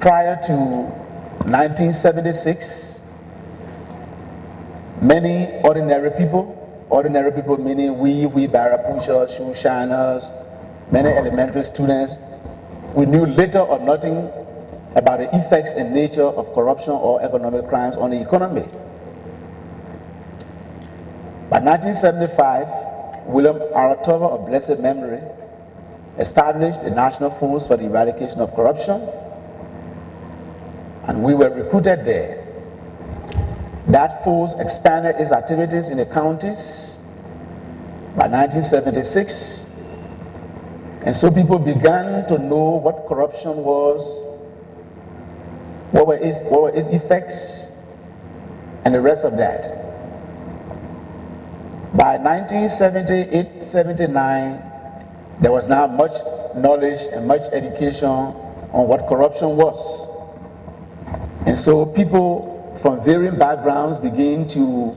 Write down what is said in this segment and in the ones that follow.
Prior to 1976, many ordinary people meaning we barra pushers, shoe shiners, many elementary students, we knew little or nothing about the effects and nature of corruption or economic crimes on the economy. By 1975, William Tolbert of blessed memory established the National Force for the Eradication of Corruption, and we were recruited there. That force expanded its activities in the counties by 1976, and so people began to know what corruption was, what were its effects, and the rest of that. By 1978-79, there was now much knowledge and much education on what corruption was. And so people from varying backgrounds began to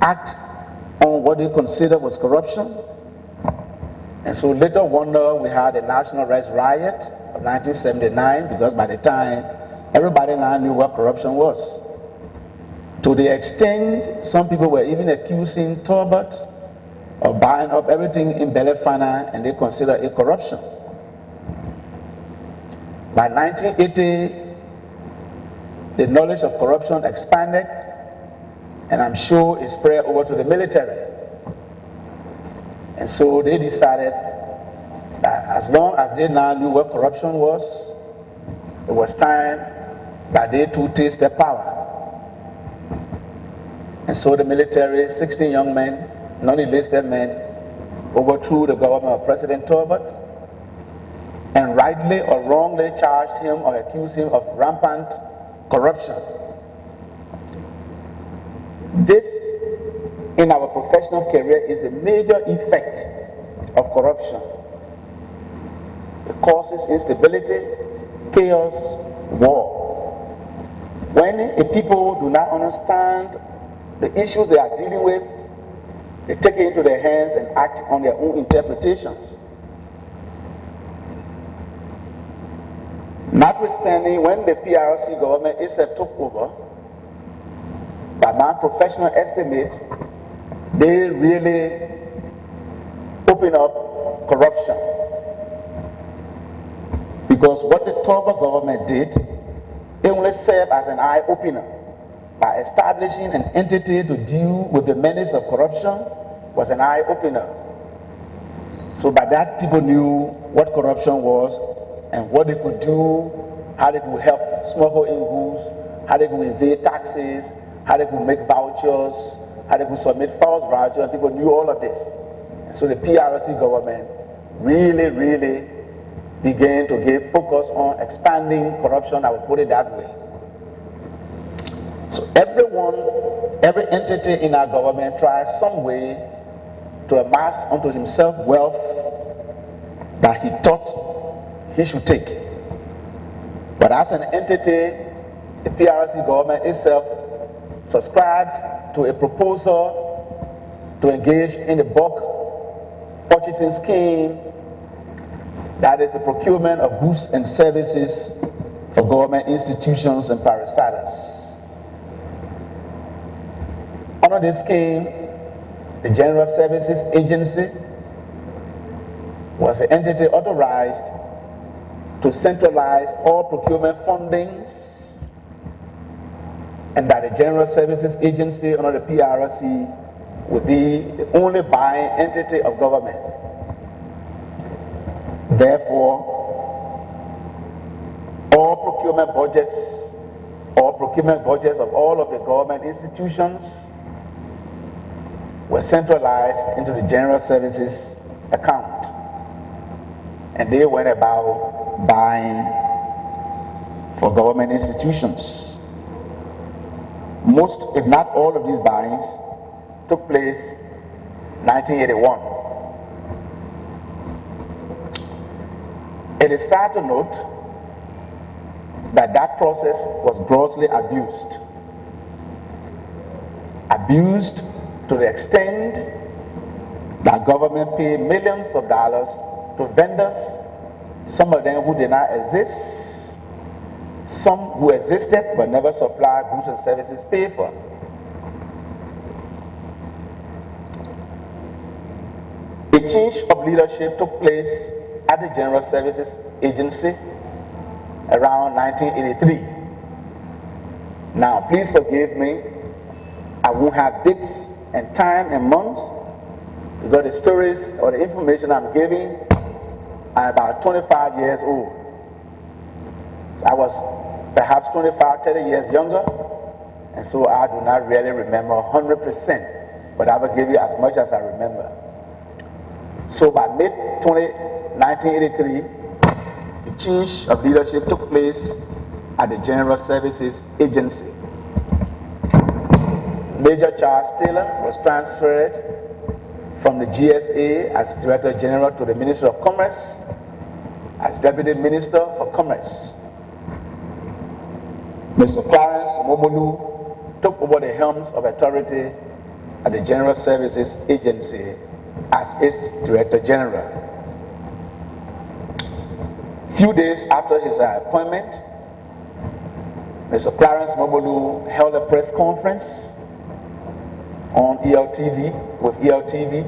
act on what they considered was corruption. And so little wonder we had a national riot of 1979, because by the time everybody now knew what corruption was. To the extent some people were even accusing Tolbert of buying up everything in Belefana, and they consider it corruption. By 1980, the knowledge of corruption expanded, and I'm sure it spread over to the military. And so they decided that as long as they now knew what corruption was, it was time that they too taste their power. And so the military, 16 young men, non-enlisted men, overthrew the government of President Tolbert and rightly or wrongly charged him or accused him of rampant corruption. This, in our professional career, is a major effect of corruption. It causes instability, chaos, war. When a people do not understand the issues they are dealing with, they take it into their hands and act on their own interpretations. Notwithstanding, when the PRC government itself took over, by my professional estimate, they really opened up corruption. Because what the Tolbert government did, it only served as an eye-opener. By establishing an entity to deal with the menace of corruption was an eye-opener. So by that, people knew what corruption was and what they could do, how they could help smuggle in goods, how they could evade taxes, how they could make vouchers, how they could submit false vouchers, and people knew all of this. And so the PRC government really began to give focus on expanding corruption, I would put it that way. So every entity in our government tries some way to amass unto himself wealth that he thought he should take. But as an entity, the PRC government itself subscribed to a proposal to engage in the bulk purchasing scheme, that is the procurement of goods and services for government institutions and parastatals. Under this scheme, the General Services Agency was an entity authorized to centralize all procurement fundings, and that the General Services Agency under the PRC would be the only buying entity of government. Therefore, all procurement budgets of all of the government institutions were centralized into the General Services account, and they went about buying for government institutions. Most, if not all, of these buyings took place in 1981. It is sad to note that that process was grossly abused. Abused to the extent that government paid millions of dollars to vendors, some of them who did not exist, some who existed but never supplied goods and services paid for. A change of leadership took place at the General Services Agency around 1983. Now, please forgive me, I won't have dates and time and months, because the stories or the information I'm giving are about 25 years old. So I was perhaps 25, 30 years younger, and so I do not really remember 100%, but I will give you as much as I remember. So by mid-1983, a change of leadership took place at the General Services Agency. Major Charles Taylor was transferred from the GSA as Director General to the Ministry of Commerce as Deputy Minister for Commerce. Mr. Clarence Momolu took over the helms of authority at the General Services Agency as its Director General. Few days after his appointment, Mr. Clarence Momolu held a press conference on ELTV, with ELTV,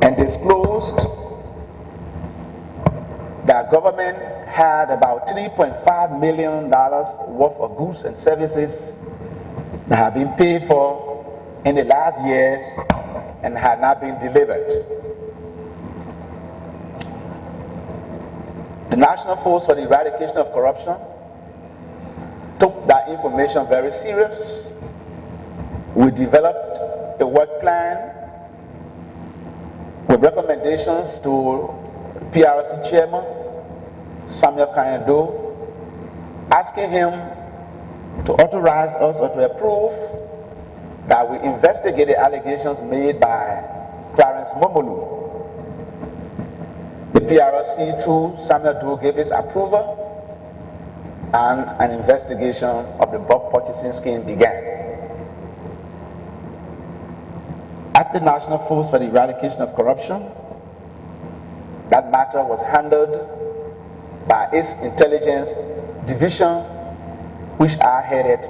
and disclosed that government had about $3.5 million worth of goods and services that had been paid for in the last years and had not been delivered. The National Force for the Eradication of Corruption took that information very serious. We developed a work plan with recommendations to PRC Chairman Samuel Doe, asking him to authorize us or to approve that we investigate the allegations made by Clarence Momolu. The PRC, through Samuel Doe, gave its approval, and an investigation of the bulk purchasing scheme began. At the National Force for the Eradication of Corruption, that matter was handled by its intelligence division, which I headed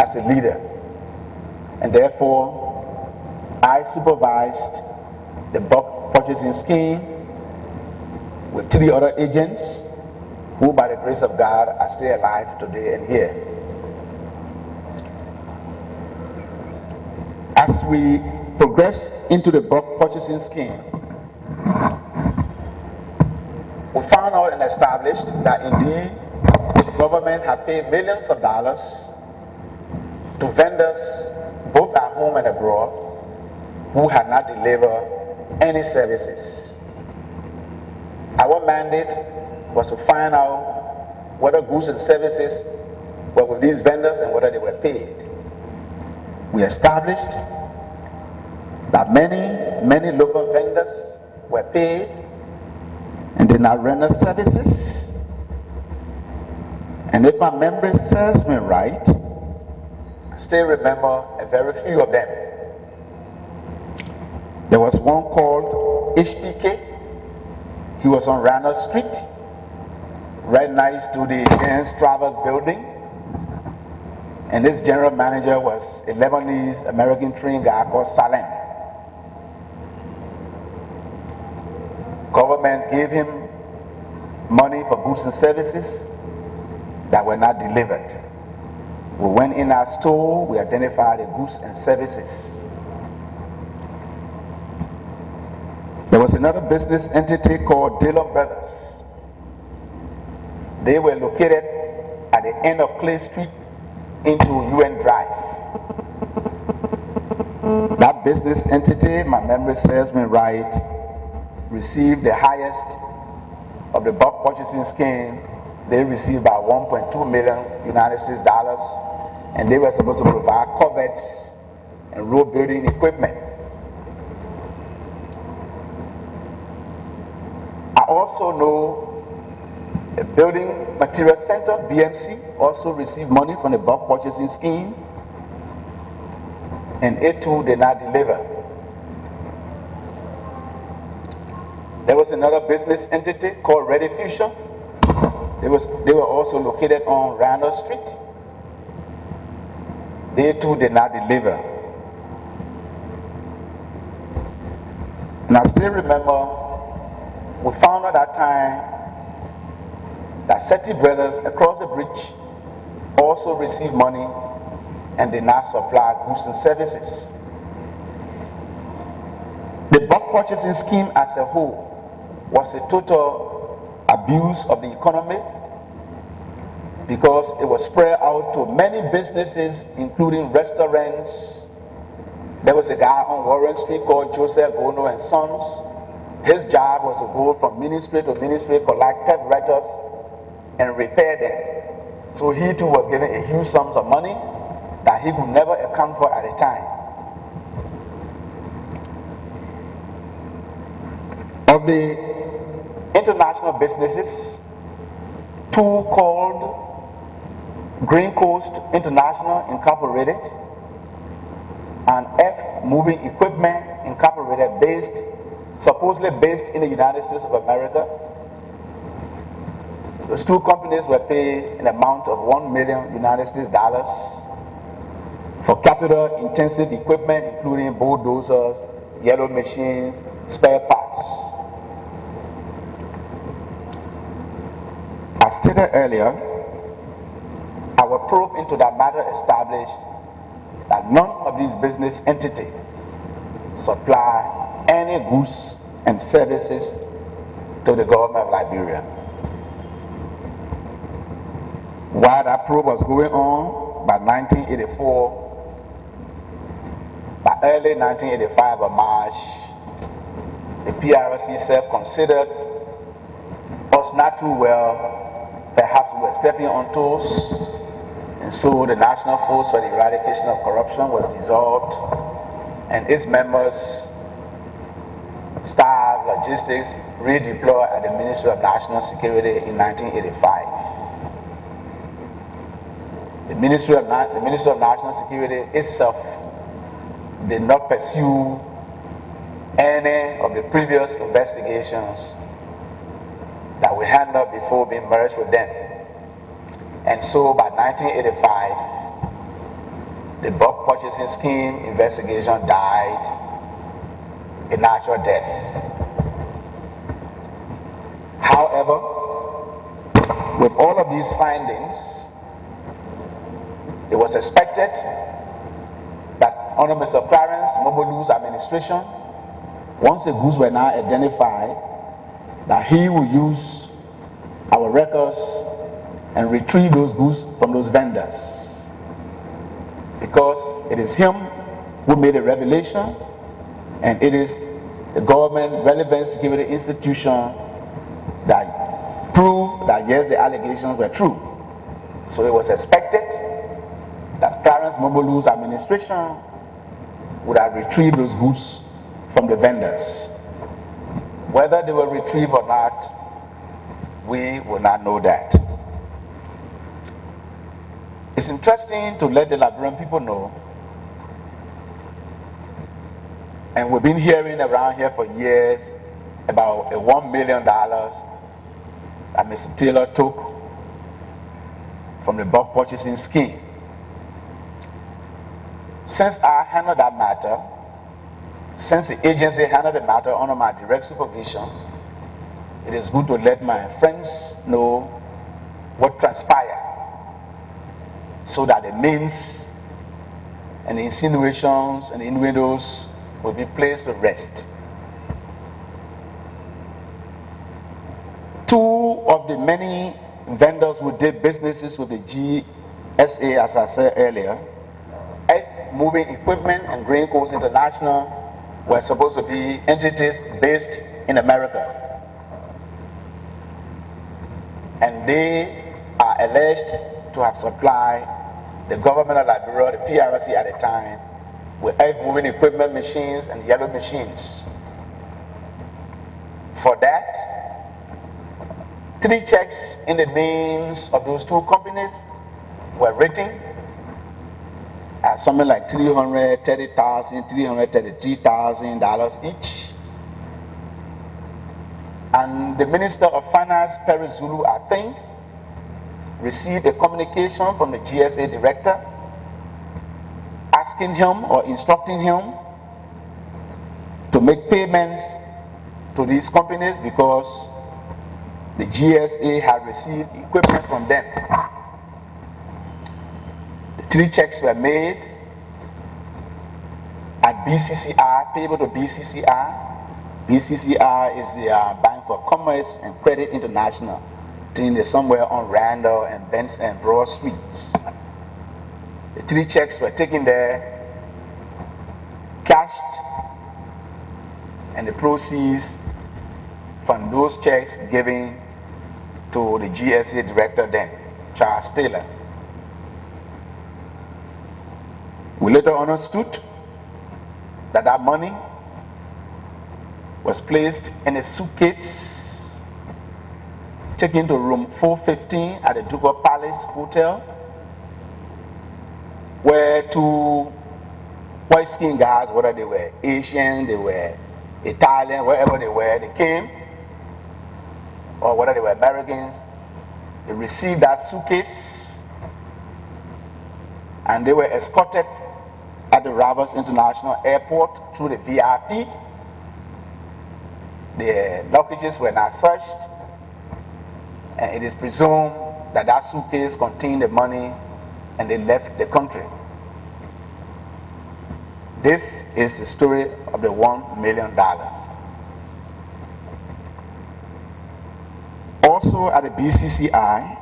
as a leader. And therefore, I supervised the bulk purchasing scheme with 3 other agents who, by the grace of God, are still alive today and here. As we progress into the bulk purchasing scheme, we found out and established that indeed the government had paid millions of dollars to vendors both at home and abroad who had not delivered any services. Our mandate was to find out whether goods and services were with these vendors and whether they were paid. We established that many local vendors were paid and did not render services. And if my memory serves me right, I still remember a very few of them. There was one called HPK. He was on Randall Street, right next to the James Travers building. And this general manager was a Lebanese American trained guy called Salem. Government gave him money for goods and services that were not delivered. We went in our store, we identified the goods and services. There was another business entity called Dillon Brothers. They were located at the end of Clay Street into UN Drive. That business entity, my memory serves me right, received the highest of the bulk purchasing scheme. They received about 1.2 million United States dollars, and they were supposed to provide coverts and road building equipment. I also know the Building Material Center, BMC, also received money from the bulk purchasing scheme, and it too did not deliver. There was another business entity called Ready Fusion. They were also located on Randall Street. They too did not deliver. And I still remember we found out at that time that Seti brothers across the bridge also received money and did not supply goods and services. The bulk purchasing scheme as a whole was a total abuse of the economy because it was spread out to many businesses, including restaurants. There was a guy on Warren Street called Joseph Gono and Sons. His job was to go from ministry to ministry, collect typewriters and repair them. So he too was given a huge sums of money that he could never account for at a time. Of the international businesses, two called Green Coast International Incorporated and F Moving Equipment Incorporated, supposedly based in the United States of America. Those two companies were paid an amount of $1 million United States dollars for capital intensive equipment, including bulldozers, yellow machines, spare parts. As stated earlier, our probe into that matter established that none of these business entities supply any goods and services to the government of Liberia. While that probe was going on, by 1984, by early 1985 or March, the PRC self-considered us not too well. Perhaps we were stepping on toes, and so the National Force for the Eradication of Corruption was dissolved, and its members, staff, logistics, redeployed at the Ministry of National Security in 1985. The Ministry of National Security itself did not pursue any of the previous investigations that we handled before being merged with them. And so by 1985, the bulk purchasing scheme investigation died a natural death. However, with all of these findings, it was expected that under Mr. Clarence Mobolu's administration, once the goods were now identified, that he will use our records and retrieve those goods from those vendors, because it is him who made a revelation, and it is the government relevant security institution that proved that yes, the allegations were true. So it was expected that Clarence Mobolu's administration would have retrieved those goods from the vendors. Whether they were retrieved or not, we will not know that. It's interesting to let the Liberian people know, and we've been hearing around here for years about a $1 million that Mr. Taylor took from the bulk purchasing scheme. Since I handled that matter, since the agency handled the matter under my direct supervision, it is good to let my friends know what transpired, so that the names and the insinuations and the innuendos will be placed to rest. Two of the many vendors who did businesses with the GSA, as I said earlier, F Moving Equipment and Green Coast International, were supposed to be entities based in America. And they are alleged to have supplied the government of Liberia, the PRC at the time, with F Moving Equipment machines and yellow machines. For that, 3 checks in the names of those 2 companies were written at something like $330,000, $333,000 each. And the Minister of Finance, Perry Zulu, I think, received a communication from the GSA director asking him or instructing him to make payments to these companies because the GSA had received equipment from them. The 3 checks were made at BCCR, payable to BCCR. BCCR is the Bank for Commerce and Credit International. I think they're somewhere on Randall and Benson and Broad Streets. The 3 checks were taken there, cashed, and the proceeds from those checks given to the GSA director then, Charles Taylor. We later understood that that money was placed in a suitcase taken to room 415 at the Ducal Palace Hotel, where 2 white-skinned guys, whether they were Asian, they were Italian, wherever they were, they came, or whether they were Americans, they received that suitcase and they were escorted at the Roberts International Airport through the VIP. The luggages were not searched, and it is presumed that that suitcase contained the money and they left the country. This is the story of the $1 million. Also at the BCCI,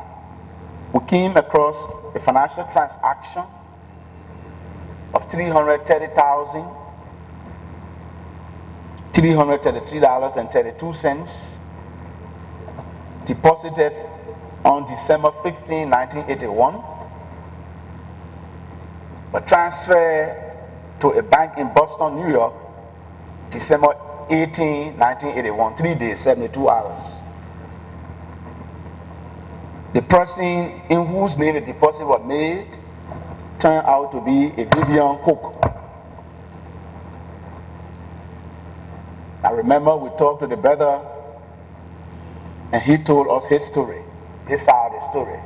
we came across a financial transaction of $333.32 deposited on December 15, 1981, but transferred to a bank in Boston, New York, December 18, 1981, 3 days, 72 hours. The person in whose name the deposit was made turned out to be a Vivian Cook. I remember we talked to the brother and he told us his story, his side of the story.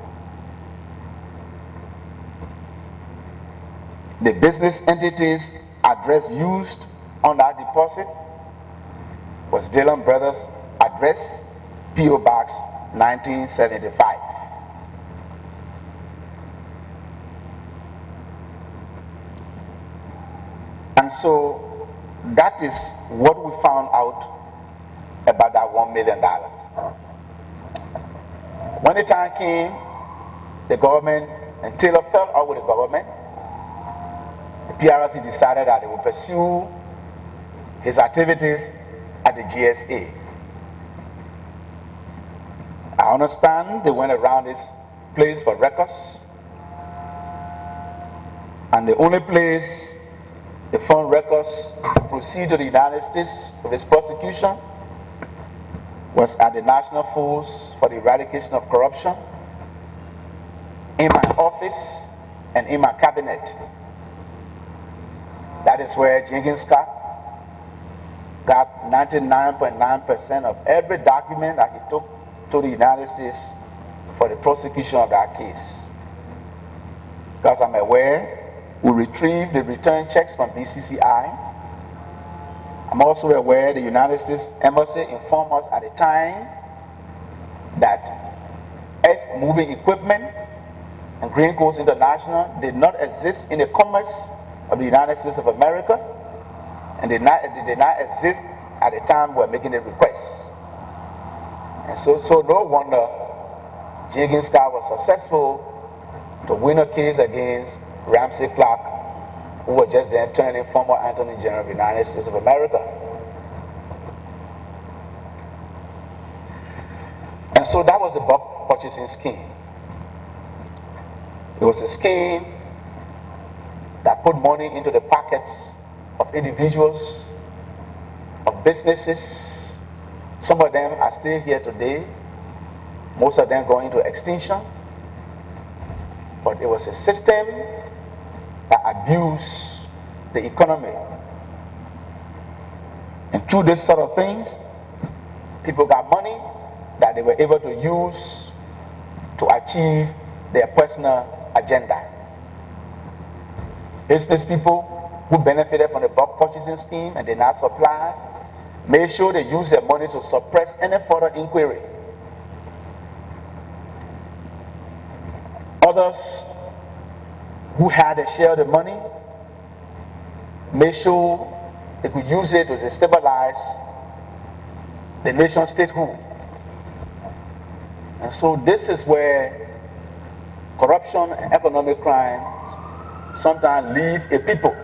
The business entity's address used on that deposit was Dillon Brothers' address, P.O. Box 1975. And so that is what we found out about that $1 million. When the time came, the government, and Taylor fell out with the government, the PRC decided that they would pursue his activities at the GSA. I understand they went around this place for records, and the only place they found records to proceed to the United States for this prosecution was at the National Force for the Eradication of Corruption, in my office and in my cabinet. That is where Jenkins Scott got 99.9% of every document that he took to the United States for the prosecution of that case. Because I'm aware, we retrieved the return checks from BCCI. I'm also aware the United States Embassy informed us at the time that F Moving Equipment and Green Coast International did not exist in the commerce of the United States of America, and they did not exist at the time we were making the request. And so no wonder Jenkins Scott was successful to win a case against Ramsey Clark, who was just then turning former Attorney General of the United States of America. And so that was the bulk purchasing scheme. It was a scheme that put money into the pockets of individuals, of businesses. Some of them are still here today, most of them going into extinction. But it was a system that abused the economy. And through this sort of things, people got money that they were able to use to achieve their personal agenda. Business people who benefited from the bulk purchasing scheme and did not supply made sure they used their money to suppress any further inquiry. Others who had a share of the money made sure they could use it to destabilize the nation statehood. And so this is where corruption and economic crime sometimes leads a people